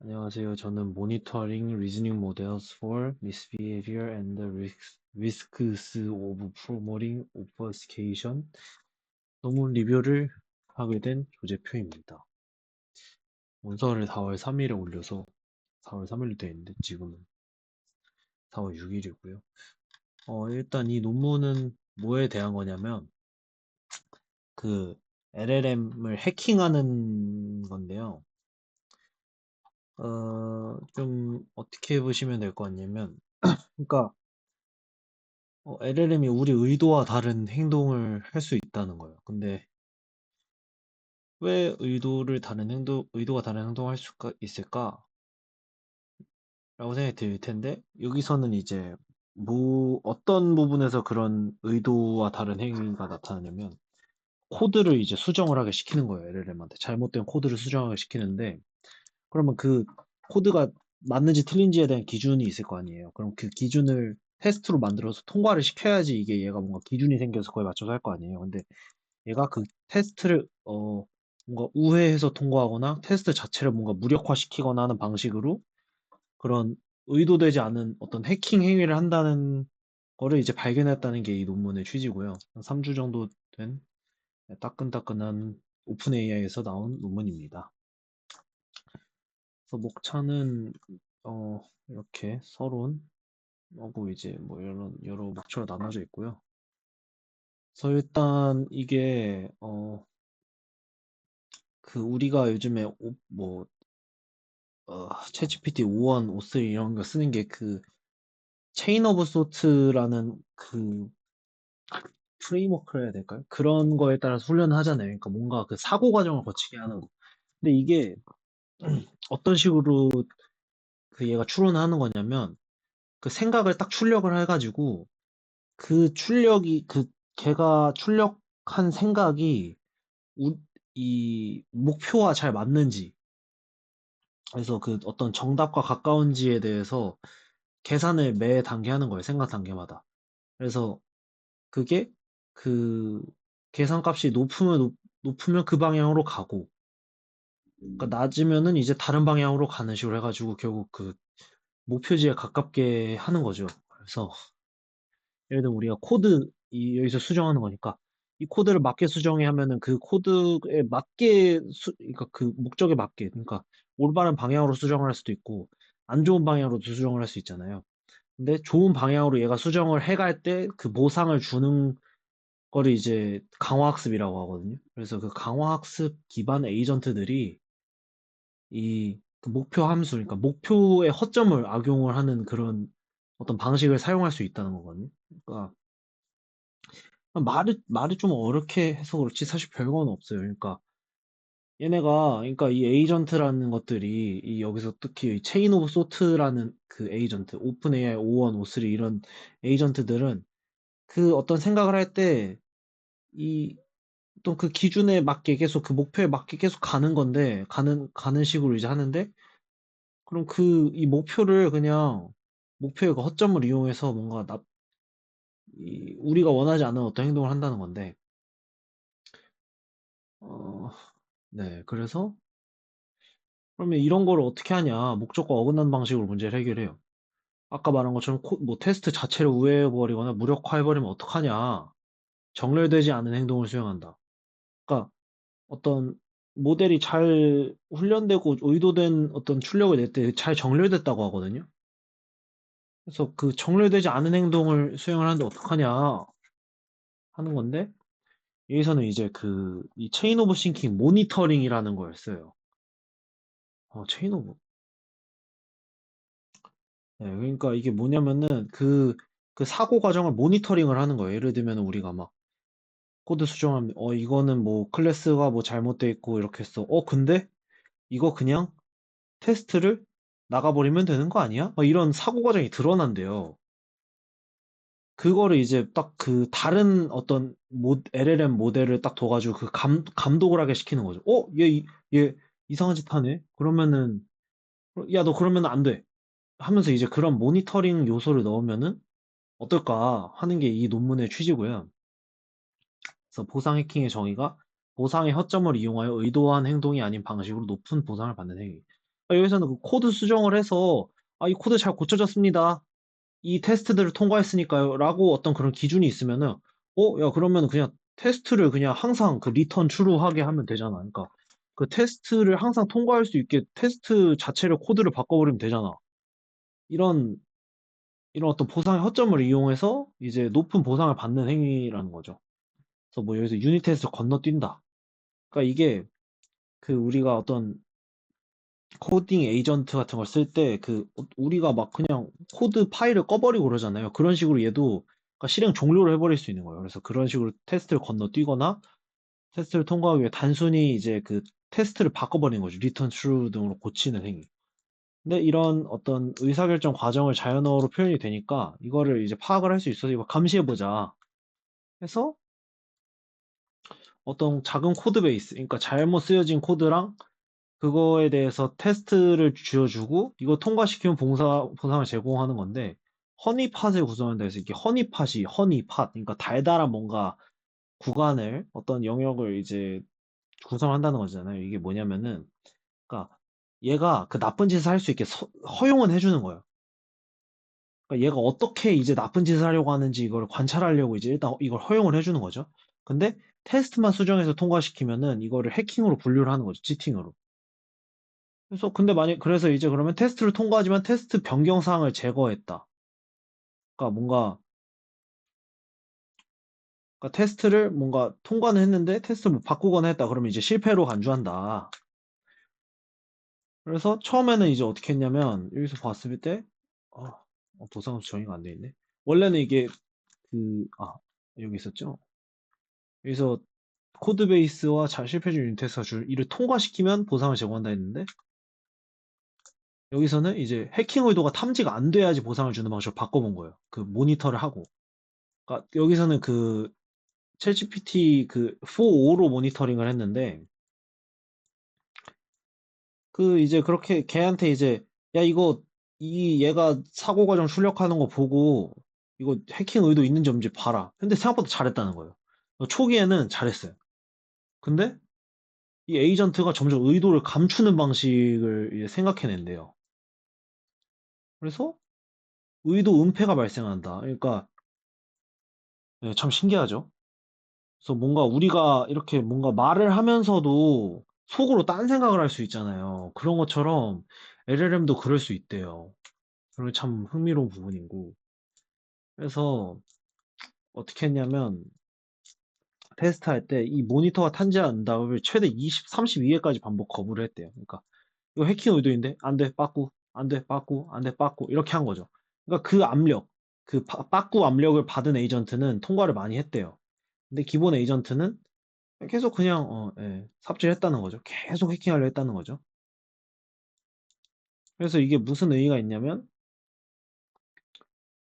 안녕하세요. 저는 Monitoring Reasoning Models for Misbehavior and the Risks of Promoting Obfuscation 논문 리뷰를 하게 된 조재표입니다. 원서를 4월 3일에 올려서 4월 3일로 되어 있는데 지금은 4월 6일이고요. 일단 이 논문은 뭐에 대한 거냐면 그 LLM을 해킹하는 건데요. 좀 어떻게 보시면 될 것 같냐면 그러니까 LLM이 우리 의도와 다른 행동을 할 수 있다는 거예요. 근데 왜 의도가 다른 행동을 할 수가 있을까? 라고 생각이 들 텐데, 여기서는 이제, 어떤 부분에서 그런 의도와 다른 행위가 나타나냐면, 코드를 이제 수정을 하게 시키는 거예요, LLM한테. 잘못된 코드를 수정하게 시키는데, 그러면 그 코드가 맞는지 틀린지에 대한 기준이 있을 거 아니에요. 그럼 그 기준을 테스트로 만들어서 통과를 시켜야지 이게 얘가 뭔가 기준이 생겨서 그거에 맞춰서 할 거 아니에요. 근데 얘가 그 테스트를 뭔가 우회해서 통과하거나 테스트 자체를 뭔가 무력화시키거나 하는 방식으로 그런 의도되지 않은 어떤 해킹 행위를 한다는 거를 이제 발견했다는 게 이 논문의 취지고요. 한 3주 정도 된 따끈따끈한 오픈 AI에서 나온 논문입니다. 그래서 목차는 이렇게 서론하고 이제 뭐 이런 여러 목차로 나눠져 있고요. 그래서 일단 이게 그 우리가 요즘에 챗GPT 5.1, 5.3 이런 거 쓰는 게 그 체인 오브 소트라는 그 프레임워크를 해야 될까요? 그런 거에 따라서 훈련을 하잖아요. 그러니까 뭔가 그 사고 과정을 거치게 하는 거. 근데 이게 어떤 식으로 그 얘가 추론을 하는 거냐면 그 생각을 딱 출력을 해가지고 그 걔가 출력한 생각이 이 목표와 잘 맞는지 그래서 그 어떤 정답과 가까운지에 대해서 계산을 매 단계 하는 거예요. 생각 단계마다. 그래서 그게 그 계산값이 높으면 그 방향으로 가고, 그러니까 낮으면은 이제 다른 방향으로 가는 식으로 해가지고 결국 그 목표지에 가깝게 하는 거죠. 그래서 예를 들면 우리가 여기서 수정하는 거니까 이 코드를 맞게 수정해 하면은 그 코드에 맞게 그러니까 그 목적에 맞게 그러니까 올바른 방향으로 수정을 할 수도 있고 안 좋은 방향으로 수정을 할 수 있잖아요. 근데 좋은 방향으로 얘가 수정을 해갈 때 그 보상을 주는 거를 이제 강화학습이라고 하거든요. 그래서 그 강화학습 기반 에이전트들이 그 목표 함수, 그러니까 목표의 허점을 악용을 하는 그런 어떤 방식을 사용할 수 있다는 거거든요. 그러니까 말이 좀 어렵게 해서 그렇지 사실 별건 없어요. 그러니까 그러니까 이 에이전트라는 것들이 여기서 특히 이 체인 오브 소트라는 그 에이전트, 오픈 AI 5.1, 5.3 이런 에이전트들은 그 어떤 생각을 할 때 이 또 그 기준에 맞게 계속 그 목표에 맞게 계속 가는 건데 가는 식으로 이제 하는데 그럼 이 목표를 그냥 목표의 그 허점을 이용해서 뭔가 우리가 원하지 않는 어떤 행동을 한다는 건데 어, 네 그래서 그러면 이런 거를 어떻게 하냐 목적과 어긋나는 방식으로 문제를 해결해요. 아까 말한 것처럼 뭐 테스트 자체를 우회해버리거나 무력화해버리면 어떡하냐 정렬되지 않은 행동을 수행한다. 그러니까 어떤 모델이 잘 훈련되고 의도된 어떤 출력을 낼 때 잘 정렬됐다고 하거든요. 그래서 그 정렬되지 않은 행동을 수행을 하는데 어떡하냐 하는 건데 여기서는 이제 이 체인 오브 싱킹 모니터링이라는 걸 써요. 체인 오브. 네, 그러니까 이게 뭐냐면은 그 사고 과정을 모니터링을 하는 거예요. 예를 들면 우리가 막 코드 수정하면 이거는 뭐 클래스가 뭐 잘못돼 있고 이렇게 했어. 근데 이거 그냥 테스트를 나가버리면 되는 거 아니야? 이런 사고 과정이 드러난대요. 그거를 이제 딱 그 다른 어떤 LLM 모델을 딱 둬가지고 그 감독을 하게 시키는 거죠. 얘 이상한 짓 하네? 그러면은, 야, 너 그러면 안 돼. 하면서 이제 그런 모니터링 요소를 넣으면은 어떨까 하는 게 이 논문의 취지고요. 그래서 보상 해킹의 정의가 보상의 허점을 이용하여 의도한 행동이 아닌 방식으로 높은 보상을 받는 행위. 여기서는 그 코드 수정을 해서, 이 코드 잘 고쳐졌습니다. 이 테스트들을 통과했으니까요. 라고 어떤 그런 기준이 있으면은, 야, 그러면 그냥 테스트를 그냥 항상 그 리턴 true하게 하면 되잖아. 그러니까 그 테스트를 항상 통과할 수 있게 테스트 자체를 코드를 바꿔버리면 되잖아. 이런, 이런 어떤 보상의 허점을 이용해서 이제 높은 보상을 받는 행위라는 거죠. 그래서 뭐 여기서 유닛 테스트 건너뛴다. 그러니까 이게 그 우리가 어떤 코딩 에이전트 같은 걸 쓸 때 그 우리가 막 그냥 코드 파일을 꺼버리고 그러잖아요. 그런 식으로 얘도 그러니까 실행 종료를 해버릴 수 있는 거예요. 그래서 그런 식으로 테스트를 건너뛰거나 테스트를 통과하기 위해 단순히 이제 그 테스트를 바꿔버리는 거죠. 리턴 트루 등으로 고치는 행위. 근데 이런 어떤 의사결정 과정을 자연어로 표현이 되니까 이거를 이제 파악을 할 수 있어서 이거 감시해보자 해서 어떤 작은 코드 베이스, 그러니까 잘못 쓰여진 코드랑 그거에 대해서 테스트를 쥐어주고 이거 통과시키면 보상을 제공하는 건데 허니팟을 구성한다 해서 이게 허니팟이 허니팟 그러니까 달달한 뭔가 구간을 어떤 영역을 이제 구성한다는 거잖아요. 이게 뭐냐면은 그러니까 얘가 그 나쁜 짓을 할 수 있게 허용은 해주는 거예요. 그러니까 얘가 어떻게 이제 나쁜 짓을 하려고 하는지 이걸 관찰하려고 이제 일단 이걸 허용을 해주는 거죠. 근데 테스트만 수정해서 통과시키면은 이거를 해킹으로 분류를 하는 거죠. 치팅으로. 그래서 근데 만약 그래서 이제 그러면 테스트를 통과하지만 테스트 변경 사항을 제거했다. 그러니까 뭔가 그러니까 테스트를 뭔가 통과는 했는데 테스트를 뭐 바꾸거나 했다. 그러면 이제 실패로 간주한다. 그래서 처음에는 이제 어떻게 했냐면 여기서 봤을 때 어, 보상수 정의가 안 돼 있네. 원래는 이게 여기 있었죠. 여기서 코드 베이스와 잘 실패 중 유닛 테스트가 이를 통과시키면 보상을 제공한다 했는데 여기서는 이제 해킹 의도가 탐지가 안 돼야지 보상을 주는 방식으로 바꿔본 거예요. 그 모니터를 하고. 그러니까 여기서는 그 챗GPT 그 4.5로 모니터링을 했는데 그 이제 그렇게 걔한테 이제 야 이거 이 얘가 사고 과정 출력하는 거 보고 이거 해킹 의도 있는지 없는지 봐라. 근데 생각보다 잘했다는 거예요. 초기에는 잘했어요. 근데 이 에이전트가 점점 의도를 감추는 방식을 이제 생각해낸대요. 그래서 의도 은폐가 발생한다. 그러니까 참 신기하죠. 그래서 뭔가 우리가 이렇게 뭔가 말을 하면서도 속으로 딴 생각을 할 수 있잖아요. 그런 것처럼 LLM도 그럴 수 있대요. 그게 참 흥미로운 부분이고. 그래서 어떻게 했냐면 테스트할 때 이 모니터가 탐지한 다음에 최대 20, 32회까지 반복 거부를 했대요. 그러니까 이거 해킹 의도인데 안 돼, 빠꾸, 안 돼, 빠꾸, 안 돼, 빠꾸 이렇게 한 거죠. 그러니까 그 압력, 그 빠꾸 압력을 받은 에이전트는 통과를 많이 했대요. 근데 기본 에이전트는 계속 그냥 삽질했다는 거죠. 계속 해킹하려 했다는 거죠. 그래서 이게 무슨 의의가 있냐면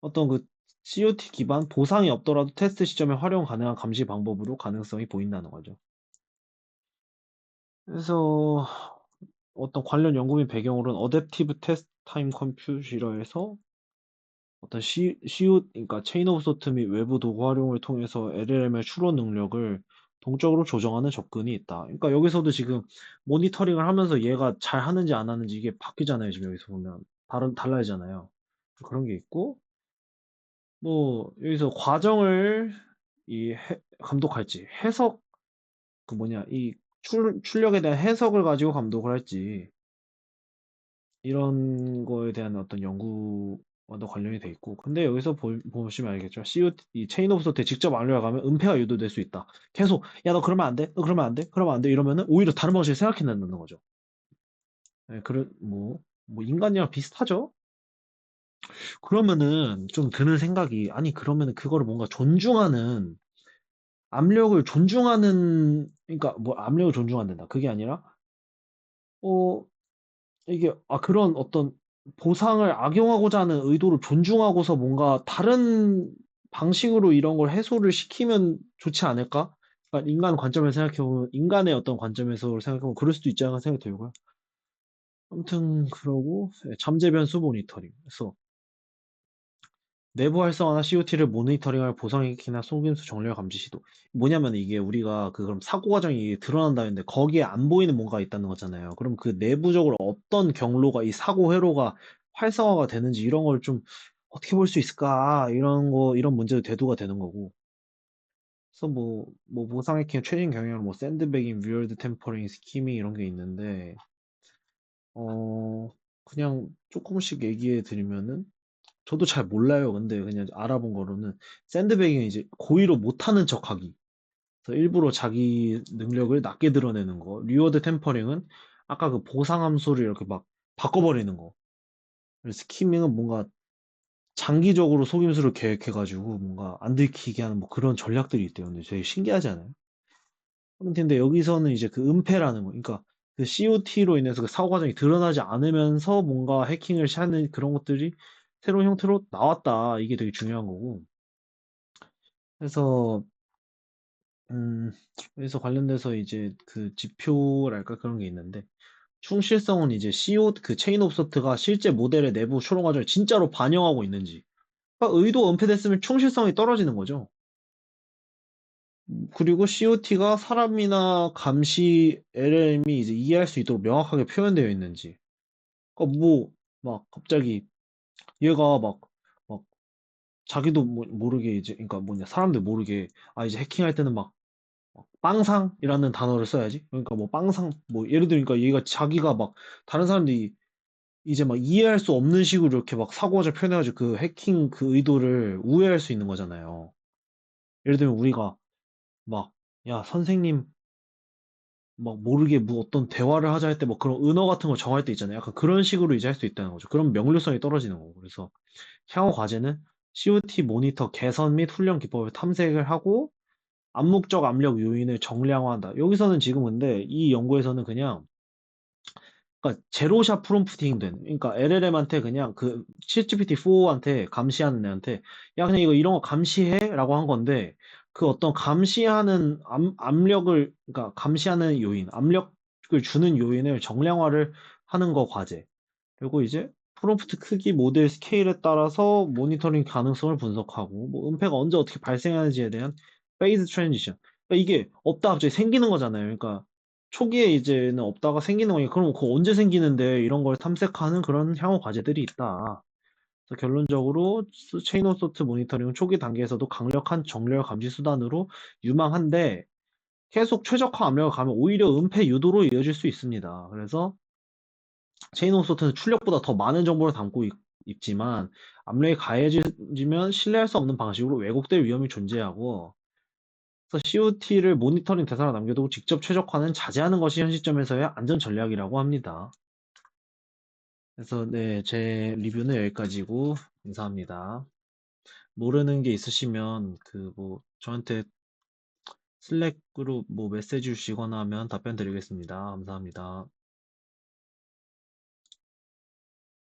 어떤 그 COT 기반 보상이 없더라도 테스트 시점에 활용 가능한 감시 방법으로 가능성이 보인다는 거죠. 그래서 어떤 관련 연구민 배경으로는 어댑티브 테스트 타임 컴퓨터에서 어떤 그러니까 체인 오브 소트 및 외부 도구 활용을 통해서 LLM의 추론 능력을 동적으로 조정하는 접근이 있다. 그러니까 여기서도 지금 모니터링을 하면서 얘가 잘 하는지 안 하는지 이게 바뀌잖아요. 지금 여기서 보면 달라지잖아요. 그런 게 있고 뭐 여기서 과정을 감독할지 해석 그 뭐냐 이 출력에 대한 해석을 가지고 감독을 할지 이런 거에 대한 어떤 연구와도 관련이 돼 있고 근데 여기서 보시면 알겠죠. 이 체인 오브 소트에 직접 알려가면 은폐가 유도될 수 있다. 계속 야 너 그러면 안 돼, 너 그러면 안 돼, 그러면 안 돼 이러면은 오히려 다른 방식을 생각해낸다는 거죠. 네, 그래 뭐 인간이랑 비슷하죠. 그러면은 좀 드는 생각이 아니 그러면은 그거를 뭔가 존중하는 압력을 존중하는 그러니까 뭐 압력을 존중한다 그게 아니라 어 이게 그런 어떤 보상을 악용하고자 하는 의도를 존중하고서 뭔가 다른 방식으로 이런 걸 해소를 시키면 좋지 않을까? 그러니까 인간 관점에서 생각해보면 인간의 어떤 관점에서 생각해보면 그럴 수도 있지 않을까 생각이 들고요. 아무튼 그러고 잠재 변수 모니터링. 그래서 내부 활성화나 COT를 모니터링할 보상 해킹이나 속임수 정렬 감지 시도. 뭐냐면 이게 우리가 그 그럼 사고 과정이 드러난다는데 거기에 안 보이는 뭔가 있다는 거잖아요. 그럼 그 내부적으로 어떤 경로가 이 사고 회로가 활성화가 되는지 이런 걸 좀 어떻게 볼 수 있을까? 이런 거 이런 문제도 대두가 되는 거고. 그래서 뭐 보상 해킹의 최신 경향은 뭐 샌드백인, 위얼드 템퍼링, 스키밍 이런 게 있는데 어 그냥 조금씩 얘기해 드리면은 저도 잘 몰라요. 근데 그냥 알아본 거로는 샌드백은 이제 고의로 못하는 척하기. 그래서 일부러 자기 능력을 낮게 드러내는 거. 리워드 템퍼링은 아까 그 보상 함수를 이렇게 막 바꿔버리는 거. 그리고 스키밍은 뭔가 장기적으로 속임수를 계획해가지고 뭔가 안 들키게 하는 뭐 그런 전략들이 있대요. 근데 되게 신기하지 않아요? 근데 여기서는 이제 그 은폐라는 거. 그러니까 그 COT로 인해서 그 사고 과정이 드러나지 않으면서 뭔가 해킹을 하는 그런 것들이 새로운 형태로 나왔다. 이게 되게 중요한 거고. 그래서 그래서 관련돼서 이제 그 지표랄까 그런 게 있는데 충실성은 이제 그 체인 오브 소트가 실제 모델의 내부 추론 과정을 진짜로 반영하고 있는지. 그러니까 의도 은폐됐으면 충실성이 떨어지는 거죠. 그리고 COT가 사람이나 감시 LLM이 이제 이해할 수 있도록 명확하게 표현되어 있는지. 그러니까 막 갑자기 얘가 막 자기도 모르게 이제, 그러니까 뭐냐, 사람들 모르게, 아, 이제 해킹할 때는 막 빵상이라는 단어를 써야지. 그러니까 뭐 빵상, 뭐 예를 들니까 얘가 자기가 막 다른 사람들이 이제 막 이해할 수 없는 식으로 이렇게 막 사고를 표현해가지고 그 해킹 그 의도를 우회할 수 있는 거잖아요. 예를 들면 우리가 막, 야, 선생님, 막 모르게 뭐 어떤 대화를 하자 할 때 뭐 그런 은어 같은 거 정할 때 있잖아요. 약간 그런 식으로 이제 할 수 있다는 거죠. 그럼 명료성이 떨어지는 거고. 그래서 향후 과제는 COT 모니터 개선 및 훈련 기법을 탐색을 하고 암묵적 압력 요인을 정량화한다. 여기서는 지금 근데 이 연구에서는 그냥 그러니까 제로샷 프롬프팅 된 그러니까 LLM한테 그냥 그 ChatGPT-4한테 감시하는 애한테 야 그냥 이거 이런 거 감시해라고 한 건데 그 어떤 감시하는 압력을 그러니까 감시하는 요인, 압력을 주는 요인을 정량화를 하는 거 과제. 그리고 이제 프롬프트 크기, 모델 스케일에 따라서 모니터링 가능성을 분석하고 뭐 은폐가 언제 어떻게 발생하는지에 대한 페이즈 트랜지션. 그러니까 이게 없다 갑자기 생기는 거잖아요. 그러니까 초기에 이제는 없다가 생기는 거니까 그럼 그거 언제 생기는데 이런 걸 탐색하는 그런 향후 과제들이 있다. 그래서 결론적으로 체인 오브 소트 모니터링은 초기 단계에서도 강력한 정렬 감지 수단으로 유망한데 계속 최적화 압력을 가면 오히려 은폐 유도로 이어질 수 있습니다. 그래서 체인 오브 소트는 출력보다 더 많은 정보를 담고 있지만 압력이 가해지면 신뢰할 수 없는 방식으로 왜곡될 위험이 존재하고 그래서 COT를 모니터링 대상으로 남겨두고 직접 최적화는 자제하는 것이 현 시점에서의 안전 전략이라고 합니다. 그래서 네, 제 리뷰는 여기까지고 감사합니다. 모르는 게 있으시면 그 뭐 저한테 슬랙으로 뭐 메시지 주시거나 하면 답변 드리겠습니다. 감사합니다.